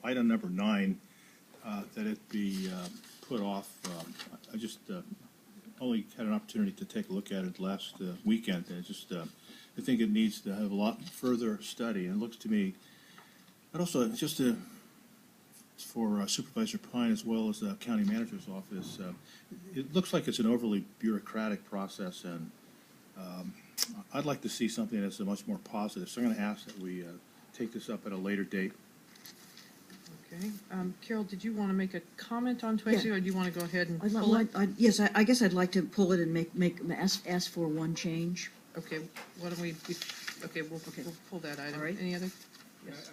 item number 9, that it be put off. I just only had an opportunity to take a look at it last weekend, and I think it needs to have a lot further study. And it looks to me, and also just for Supervisor Pine as well as the County Manager's Office, it looks like it's an overly bureaucratic process, and I'd like to see something that's much more positive. So I'm going to ask that we take this up at a later date. Okay. Carol, did you want to make a comment on 22, or do you want to go ahead and pull it? Yes, I guess I'd like to pull it and ask for one change. Okay. Why don't we? Okay, we'll pull that item. All right. Any other? Yes.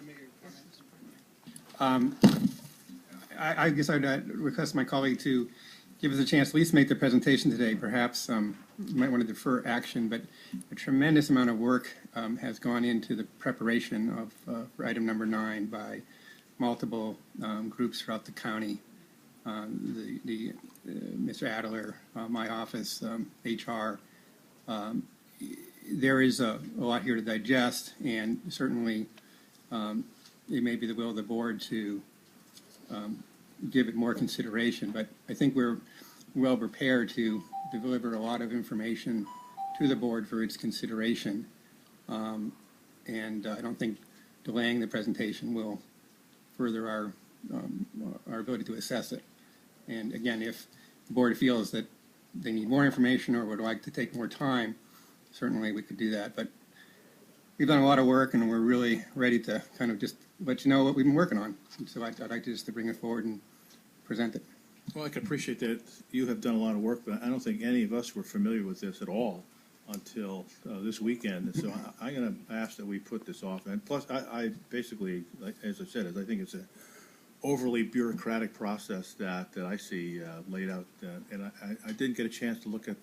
I guess I'd request my colleague to give us a chance to at least make the presentation today. Perhaps you might want to defer action, but a tremendous amount of work has gone into the preparation of item number 9 by multiple groups throughout the county. Mr. Adler, my office, HR. There is a lot here to digest, and certainly it may be the will of the board to give it more consideration, but I think we're well prepared to deliver a lot of information to the board for its consideration, and I don't think delaying the presentation will further our ability to assess it. And again, if the board feels that they need more information or would like to take more time, certainly we could do that. But we've done a lot of work, and we're really ready to kind of just let you know what we've been working on. And so I'd like just to bring it forward and present it. Well, I can appreciate that you have done a lot of work, but I don't think any of us were familiar with this at all until this weekend. And so I'm going to ask that we put this off. And plus, I basically, like, as I said, I think it's an overly bureaucratic process that I see laid out. And I didn't get a chance to look at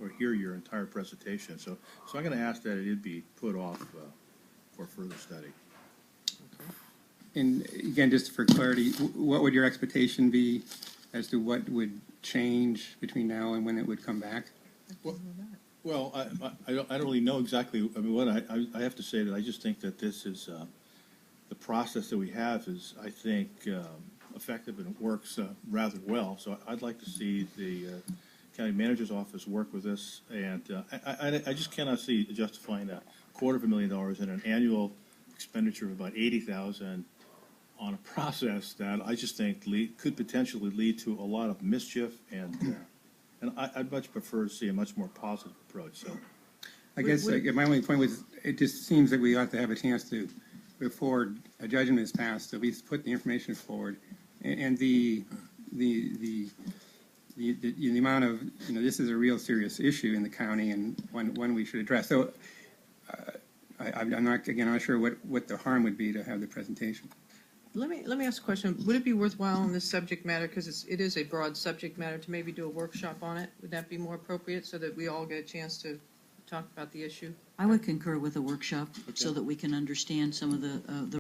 or hear your entire presentation. So I'm going to ask that it be put off for further study. And again, just for clarity, what would your expectation be as to what would change between now and when it would come back? Well, I don't really know exactly. I mean, what I have to say that I just think that this is the process that we have is, I think, effective, and it works rather well. So I'd like to see the County Manager's Office work with this, and I just cannot see justifying $250,000 in an annual expenditure of about $80,000 on a process that I just think could potentially lead to a lot of mischief, and I'd much prefer to see a much more positive approach. So, I guess my only point was, it just seems that we ought to have a chance to, before a judgment is passed, at least put the information forward, and the amount of, this is a real serious issue in the county, and one we should address. So I'm not sure what the harm would be to have the presentation. Let me ask a question. Would it be worthwhile on this subject matter, because it is a broad subject matter, to maybe do a workshop on it? Would that be more appropriate, so that we all get a chance to talk about the issue? I would concur with a workshop so that we can understand some of the